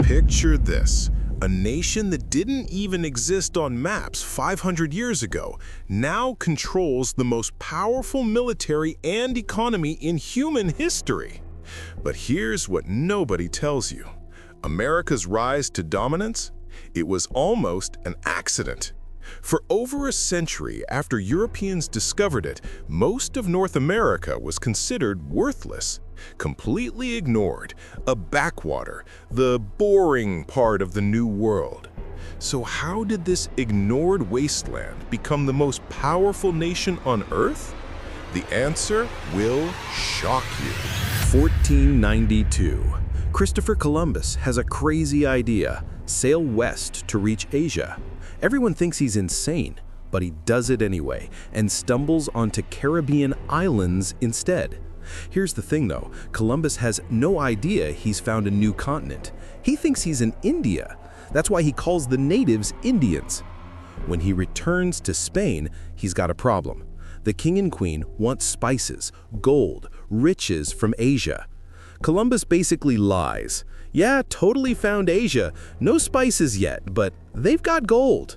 Picture this. A nation that didn't even exist on maps 500 years ago now controls the most powerful military and economy in human history. But here's what nobody tells you. America's rise to dominance? It was almost an accident. For over a century after Europeans discovered it, most of North America was considered worthless, completely ignored, a backwater, the boring part of the New World. So how did this ignored wasteland become the most powerful nation on Earth? The answer will shock you. 1492. Christopher Columbus has a crazy idea: sail west to reach Asia. Everyone thinks he's insane, but he does it anyway and stumbles onto Caribbean islands instead. Here's the thing though, Columbus has no idea he's found a new continent. He thinks he's in India. That's why he calls the natives Indians. When he returns to Spain, he's got a problem. The king and queen want spices, gold, riches from Asia. Columbus basically lies. Yeah, totally found Asia, no spices yet, but they've got gold.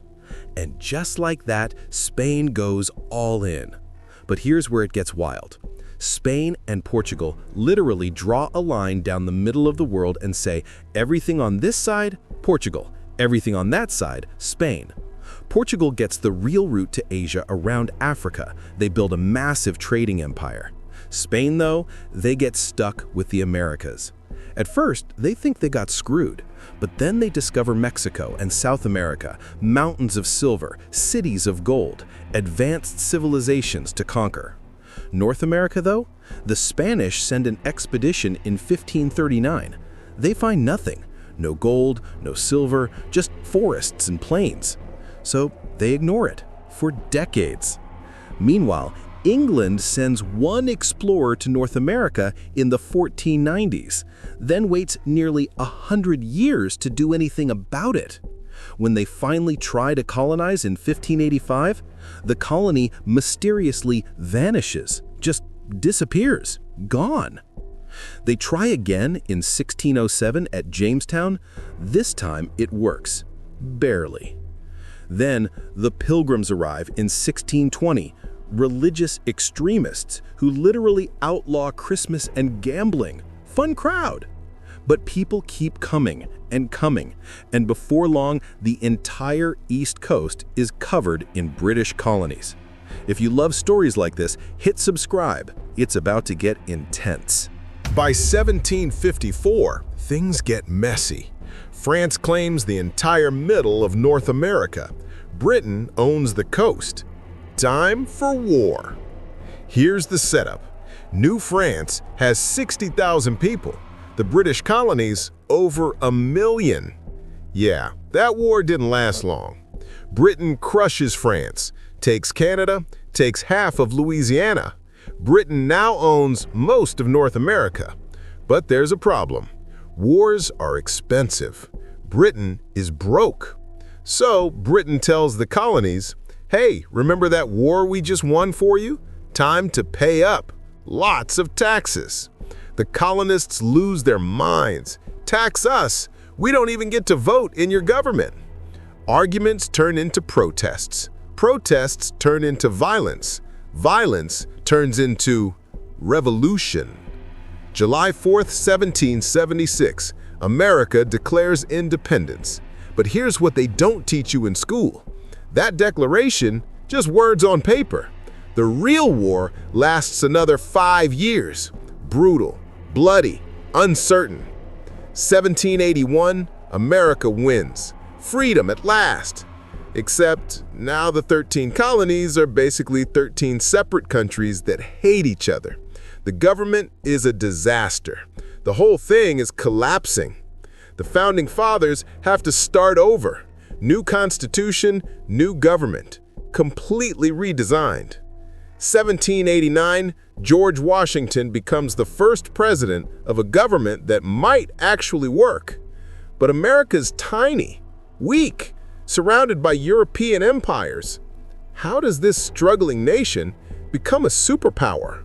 And just like that, Spain goes all in. But here's where it gets wild. Spain and Portugal literally draw a line down the middle of the world and say, everything on this side, Portugal, everything on that side, Spain. Portugal gets the real route to Asia around Africa. They build a massive trading empire. Spain, though, they get stuck with the Americas. At first, they think they got screwed, but then they discover Mexico and South America, mountains of silver, cities of gold, advanced civilizations to conquer. North America, though, the Spanish send an expedition in 1539. They find nothing, no gold, no silver, just forests and plains. So they ignore it for decades. Meanwhile, England sends one explorer to North America in the 1490s, then waits nearly 100 years to do anything about it. When they finally try to colonize in 1585, the colony mysteriously vanishes, just disappears, gone. They try again in 1607 at Jamestown. This time it works, barely. Then the Pilgrims arrive in 1620, religious extremists who literally outlaw Christmas and gambling. Fun crowd. But people keep coming, and before long, the entire East Coast is covered in British colonies. If you love stories like this, hit subscribe. It's about to get intense. By 1754, things get messy. France claims the entire middle of North America. Britain owns the coast. Time for war. Here's the setup. New France has 60,000 people. The British colonies, over 1 million. Yeah, that war didn't last long. Britain crushes France, takes Canada, takes half of Louisiana. Britain now owns most of North America. But there's a problem. Wars are expensive. Britain is broke. So Britain tells the colonies, hey, remember that war we just won for you? Time to pay up. Lots of taxes. The colonists lose their minds. Tax us. We don't even get to vote in your government. Arguments turn into protests. Protests turn into violence. Violence turns into revolution. July 4th, 1776, America declares independence. But here's what they don't teach you in school. That declaration, just words on paper. The real war lasts another 5 years. Brutal, bloody, uncertain. 1781, America wins. Freedom at last. Except now the 13 colonies are basically 13 separate countries that hate each other. The government is a disaster. The whole thing is collapsing. The founding fathers have to start over. New constitution, new government, completely redesigned. 1789, George Washington becomes the first president of a government that might actually work. But America's tiny, weak, surrounded by European empires. How does this struggling nation become a superpower?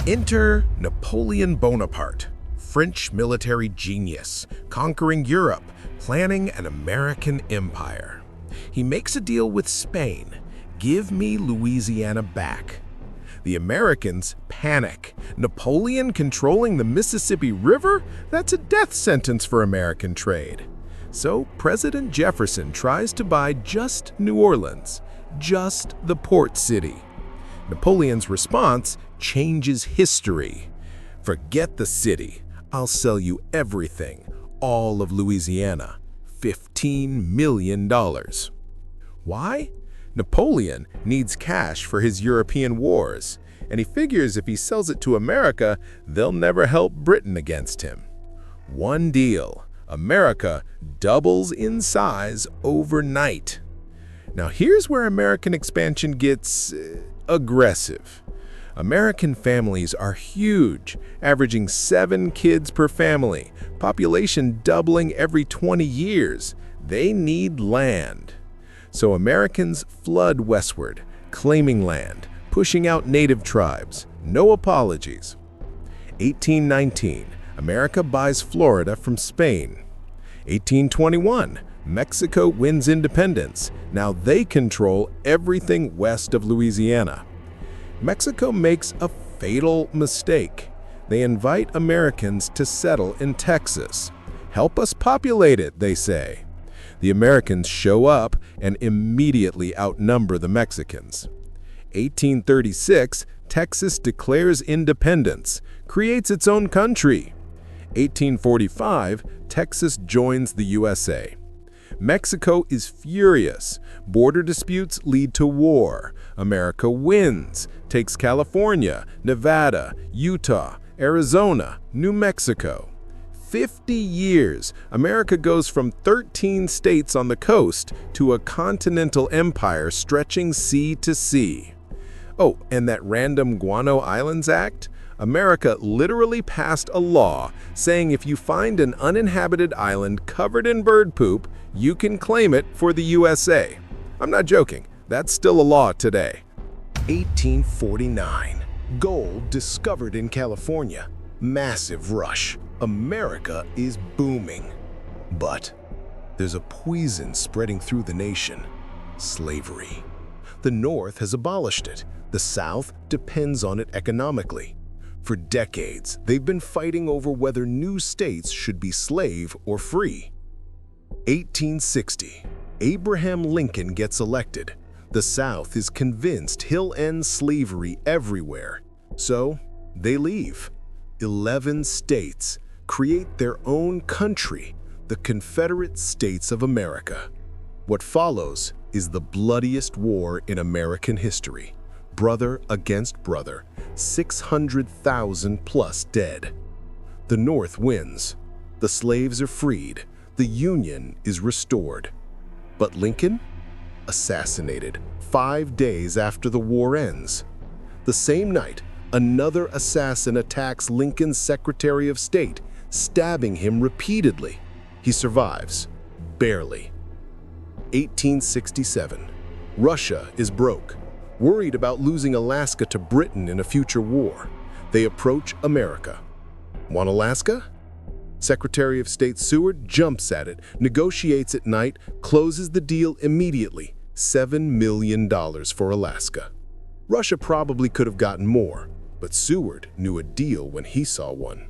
Enter Napoleon Bonaparte, French military genius, conquering Europe, planning an American empire. He makes a deal with Spain. Give me Louisiana back. The Americans panic. Napoleon controlling the Mississippi River? That's a death sentence for American trade. So President Jefferson tries to buy just New Orleans, just the port city. Napoleon's response changes history. Forget the city. I'll sell you everything, all of Louisiana, $15 million. Why? Napoleon needs cash for his European wars, and he figures if he sells it to America, they'll never help Britain against him. One deal. America doubles in size overnight. Now here's where American expansion gets aggressive. American families are huge, averaging 7 kids per family, population doubling every 20 years. They need land. So Americans flood westward, claiming land, pushing out native tribes. No apologies. 1819, America buys Florida from Spain. 1821, Mexico wins independence. Now they control everything west of Louisiana. Mexico makes a fatal mistake. They invite Americans to settle in Texas. Help us populate it, they say. The Americans show up and immediately outnumber the Mexicans. 1836, Texas declares independence, creates its own country. 1845, Texas joins the USA. Mexico is furious. Border disputes lead to war. America wins, takes California, Nevada, Utah, Arizona, New Mexico. 50 years, America goes from 13 states on the coast to a continental empire stretching sea to sea. Oh, and that random Guano Islands Act? America literally passed a law saying if you find an uninhabited island covered in bird poop, you can claim it for the USA. I'm not joking, that's still a law today. 1849, gold discovered in California. Massive rush. America is booming. But there's a poison spreading through the nation: slavery. The North has abolished it. The South depends on it economically. For decades, they've been fighting over whether new states should be slave or free. 1860, Abraham Lincoln gets elected. The South is convinced he'll end slavery everywhere. So they leave. 11 states create their own country, the Confederate States of America. What follows is the bloodiest war in American history. Brother against brother, 600,000 plus dead. The North wins. The slaves are freed. The Union is restored. But Lincoln? Assassinated 5 days after the war ends. The same night, another assassin attacks Lincoln's Secretary of State, stabbing him repeatedly. He survives, barely. 1867. Russia is broke. Worried about losing Alaska to Britain in a future war, they approach America. Want Alaska? Secretary of State Seward jumps at it, negotiates at night, closes the deal immediately. $7 million for Alaska. Russia probably could have gotten more, but Seward knew a deal when he saw one.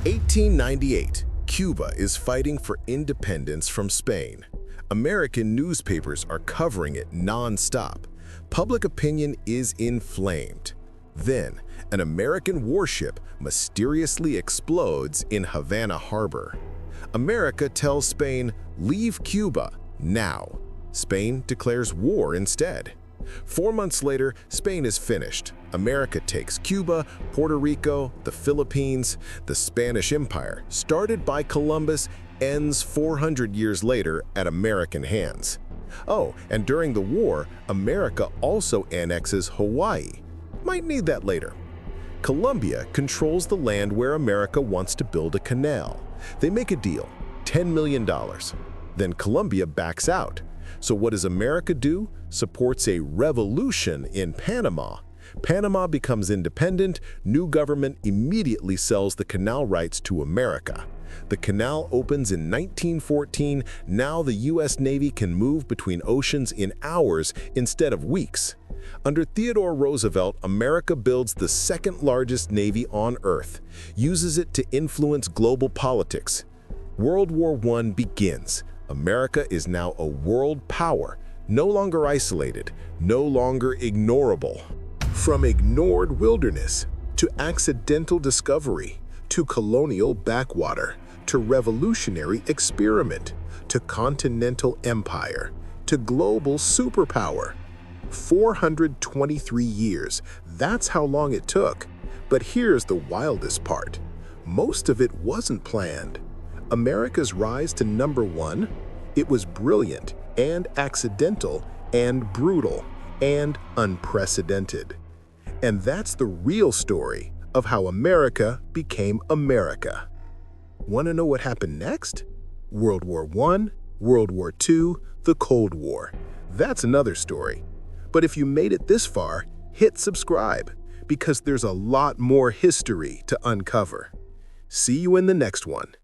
1898. Cuba is fighting for independence from Spain. American newspapers are covering it non-stop. Public opinion is inflamed. Then, an American warship mysteriously explodes in Havana Harbor. America tells Spain, leave Cuba now. Spain declares war instead. 4 months later, Spain is finished. America takes Cuba, Puerto Rico, the Philippines. The Spanish Empire, started by Columbus, ends 400 years later at American hands. Oh, and during the war, America also annexes Hawaii. Might need that later. Colombia controls the land where America wants to build a canal. They make a deal, $10 million. Then Colombia backs out. So what does America do? Supports a revolution in Panama. Panama becomes independent. New government immediately sells the canal rights to America. The canal opens in 1914. Now the U.S. Navy can move between oceans in hours instead of weeks. Under Theodore Roosevelt, America builds the second-largest navy on Earth, uses it to influence global politics. World War I begins. America is now a world power, no longer isolated, no longer ignorable. From ignored wilderness to accidental discovery, to colonial backwater, to revolutionary experiment, to continental empire, to global superpower. 423 years, that's how long it took. But here's the wildest part. Most of it wasn't planned. America's rise to #1, it was brilliant and accidental and brutal and unprecedented. And that's the real story of how America became America. Want to know what happened next? World War I, World War II, the Cold War. That's another story. But if you made it this far, hit subscribe, because there's a lot more history to uncover. See you in the next one.